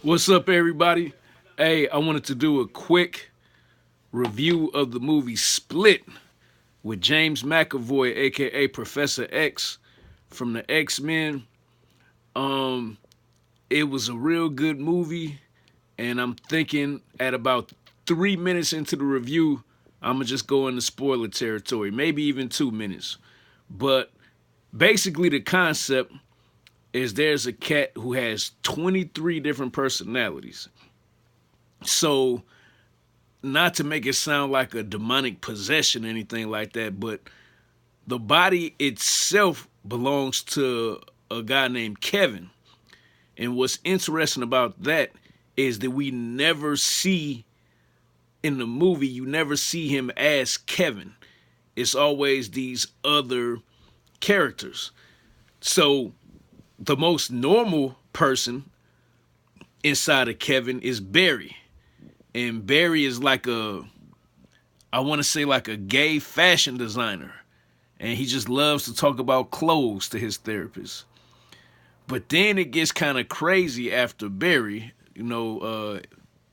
What's up, everybody? Hey, I wanted to do a quick review of the movie Split with James McAvoy, aka Professor X from the X-Men. Um, it was a real good movie, and I'm thinking at about 3 minutes into the review, I'm gonna just go into spoiler territory, maybe even 2 minutes. But basically, the concept is there's a cat who has 23 different personalities. So not to make it sound like a demonic possession or anything like that, but the body itself belongs to a guy named Kevin. And what's interesting about that is that we never see in the movie, you never see him as Kevin. It's always these other characters. So the most normal person inside of Kevin is Barry. And Barry is like I want to say like a gay fashion designer, and he just loves to talk about clothes to his therapist. But then it gets kind of crazy after Barry,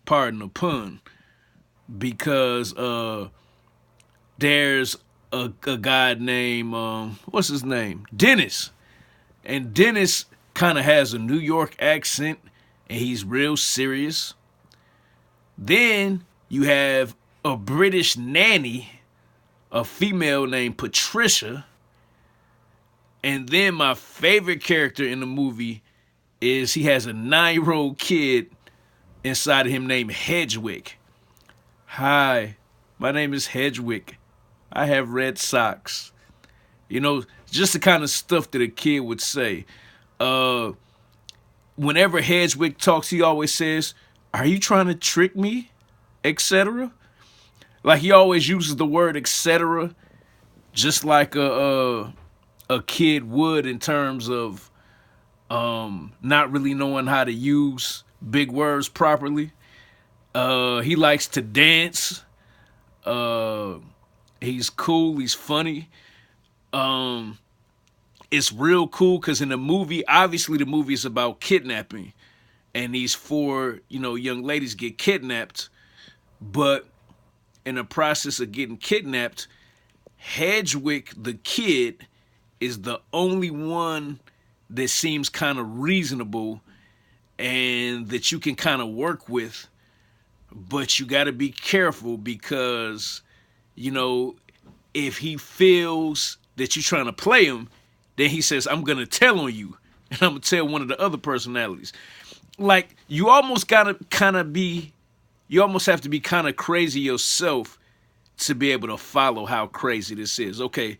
pardon the pun, because there's a guy named what's his name, Dennis, and Dennis kind of has a New York accent, and he's real serious. Then you have a British nanny, a female named Patricia. And then my favorite character in the movie is he has a 9-year old kid inside of him named Hedgewick. Hi, my name is Hedgewick. I have red socks. Just the kind of stuff that a kid would say. Uh, Whenever Hedgewick talks, he always says, "Are you trying to trick me?" etc. Like he always uses the word etc. just like a kid would in terms of not really knowing how to use big words properly. He likes to dance. Uh, he's cool. He's funny. Um, it's real cool because in the movie, obviously the movie is about kidnapping, and these four, young ladies get kidnapped. But in the process of getting kidnapped, Hedgewick, the kid, is the only one that seems kind of reasonable and that you can kind of work with. But you got to be careful because, you know, if he feels that you're trying to play him, then he says, "I'm going to tell on you." And I'm going to tell one of the other personalities. Like, you almost got to kind of be, you almost have to be kind of crazy yourself to be able to follow how crazy this is. Okay,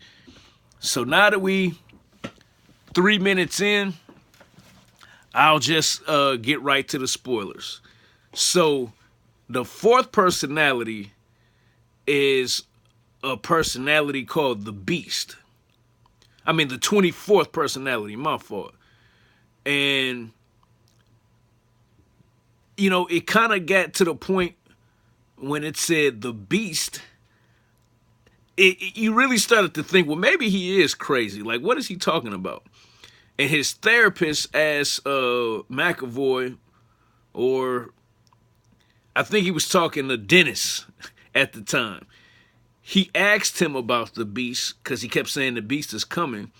so now that we 3 minutes in, I'll just get right to the spoilers. So the fourth personality is a personality called the Beast. I mean, the 24th personality, my fault. And, it kind of got to the point when it said the Beast, you really started to think, well, maybe he is crazy. Like, what is he talking about? And his therapist asked McAvoy, or I think he was talking to Dennis at the time. He asked him about the Beast because he kept saying the Beast is coming.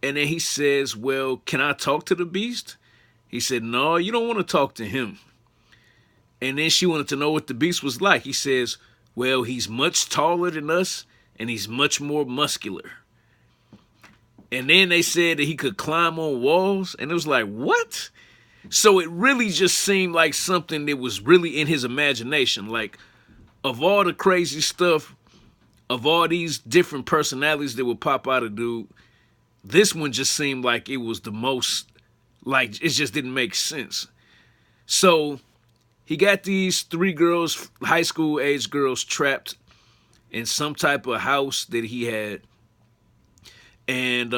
And then he says, "Well, can I talk to the Beast?" He said, "No, you don't want to talk to him." And then she wanted to know what the Beast was like. He says, "Well, he's much taller than us and he's much more muscular." And then they said that he could climb on walls. And it was like, what? So it really just seemed like something that was really in his imagination. Like, of all the crazy stuff, of all these different personalities that would pop out of dude, this one just seemed like it was the most, like, it just didn't make sense. So he got these three girls, high school age girls, trapped in some type of house that he had. And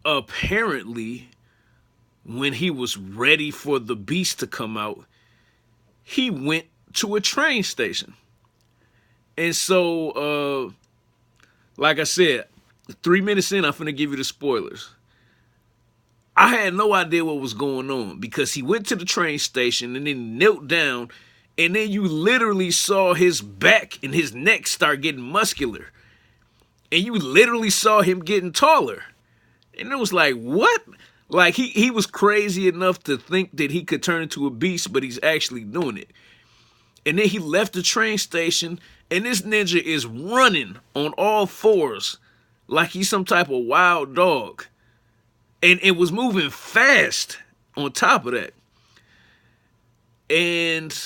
apparently, when he was ready for the Beast to come out, he went to a train station. And so, like I said, 3 minutes in, I'm finna give you the spoilers. I had no idea what was going on because he went to the train station and then knelt down, and then you literally saw his back and his neck start getting muscular. And you literally saw him getting taller. And it was like, what? Like, he was crazy enough to think that he could turn into a beast, but he's actually doing it. And then he left the train station, and this ninja is running on all fours like he's some type of wild dog. And it was moving fast on top of that. And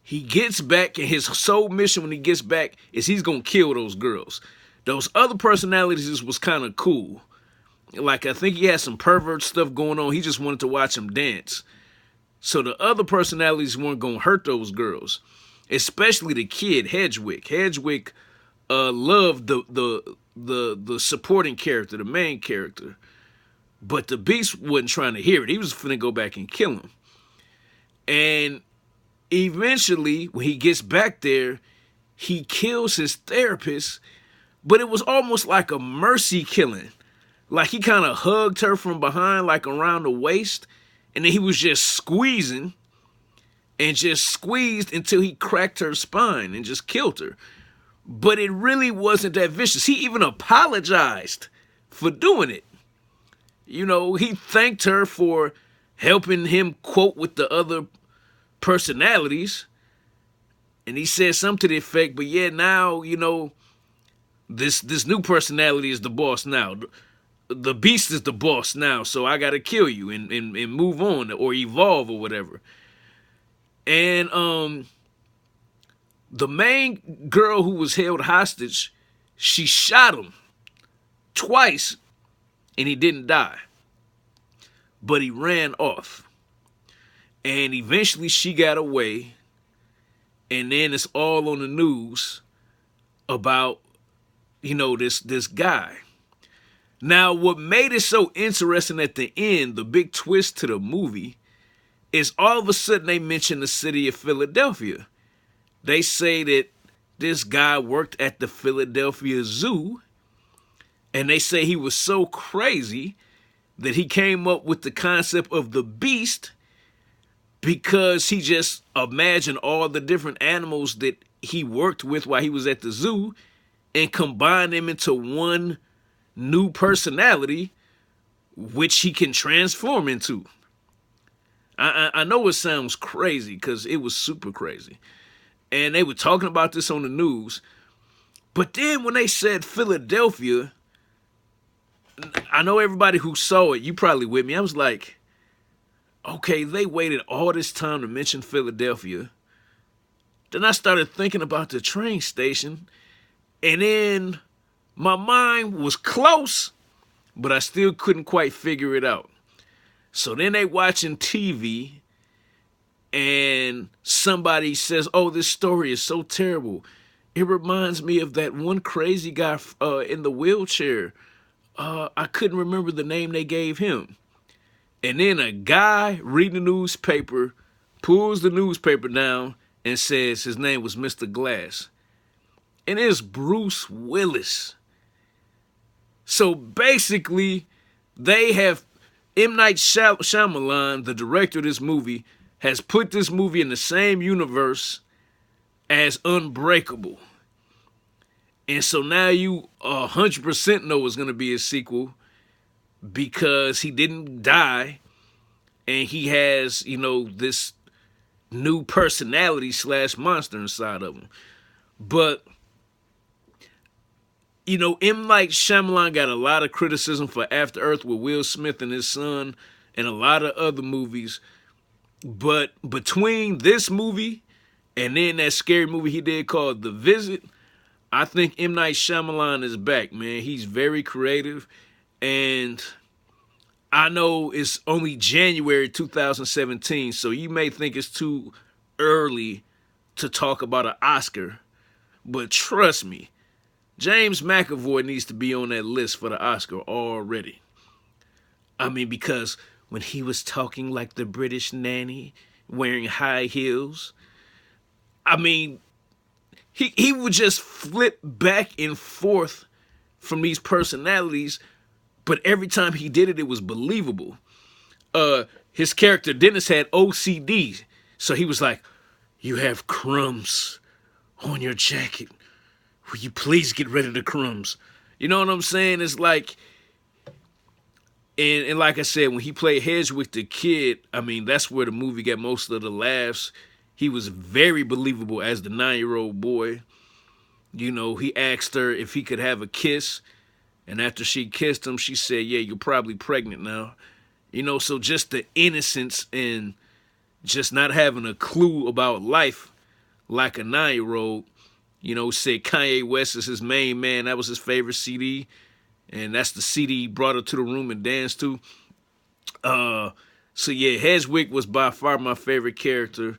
he gets back, and his sole mission when he gets back is he's going to kill those girls. Those other personalities was kind of cool. Like, I think he had some pervert stuff going on. He just wanted to watch them dance. So the other personalities weren't going to hurt those girls. Especially the kid, Hedwig. Hedwig loved the supporting character, the main character. But the beast wasn't trying to hear it. He was finna go back and kill him. And eventually, when he gets back there, he kills his therapist. But it was almost like a mercy killing. Like, he kind of hugged her from behind, like around the waist. And then he was just squeezing. And just squeezed until he cracked her spine and just killed her. But it really wasn't that vicious. He even apologized for doing it. You know, he thanked her for helping him, quote, with the other personalities. And he said something to the effect, but yeah, now, you know, this new personality is the boss now. The beast is the boss now, so I gotta kill you and move on or evolve or whatever. And the main girl who was held hostage, she shot him twice and he didn't die. But he ran off. And eventually she got away. And then it's all on the news about, you know, this guy. Now, what made it so interesting at the end, the big twist to the movie, is all of a sudden they mention the city of Philadelphia. They say that this guy worked at the Philadelphia Zoo, and they say he was so crazy that he came up with the concept of the beast because he just imagined all the different animals that he worked with while he was at the zoo and combined them into one new personality, which he can transform into. I know it sounds crazy because it was super crazy. And they were talking about this on the news. But then when they said Philadelphia, I know everybody who saw it, you probably with me. I was like, okay, they waited all this time to mention Philadelphia. Then I started thinking about the train station. And then my mind was close, but I still couldn't quite figure it out. So then they watching TV and somebody says, oh, this story is so terrible. It reminds me of that one crazy guy in the wheelchair. I couldn't remember the name they gave him. And then a guy reading the newspaper pulls the newspaper down and says his name was Mr. Glass. And it's Bruce Willis. So basically, they have M. Night Shyamalan, the director of this movie, has put this movie in the same universe as Unbreakable. And so now you 100% know it's going to be a sequel because he didn't die and he has, you know, this new personality / monster inside of him. But, you know, M. Night Shyamalan got a lot of criticism for After Earth with Will Smith and his son and a lot of other movies. But between this movie and then that scary movie he did called The Visit, I think M. Night Shyamalan is back, man. He's very creative. And I know it's only January 2017, so you may think it's too early to talk about an Oscar. But trust me, James McAvoy needs to be on that list for the Oscar already. I mean, because when he was talking like the British nanny, wearing high heels, I mean, he would just flip back and forth from these personalities but every time he did it, it was believable. His character Dennis had OCD, so he was like, "You have crumbs on your jacket. Will you please get rid of the crumbs?" You know what I'm saying? It's like, and like I said, when he played Hedgewick the Kid, I mean, that's where the movie got most of the laughs. He was very believable as the 9-year-old boy. You know, he asked her if he could have a kiss, and after she kissed him, she said, "Yeah, you're probably pregnant now." You know, so just the innocence and just not having a clue about life like a 9-year-old. You know, said Kanye West is his main man. That was his favorite CD. And that's the CD he brought her to the room and danced to. So yeah, Hedgewick was by far my favorite character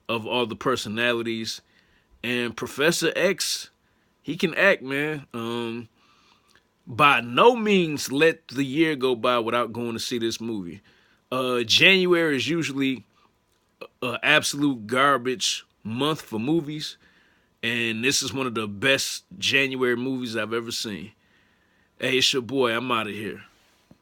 of all the personalities. And Professor X, he can act, man. By no means let the year go by without going to see this movie. January is usually an absolute garbage month for movies. And this is one of the best January movies I've ever seen. Hey, it's your boy. I'm out of here.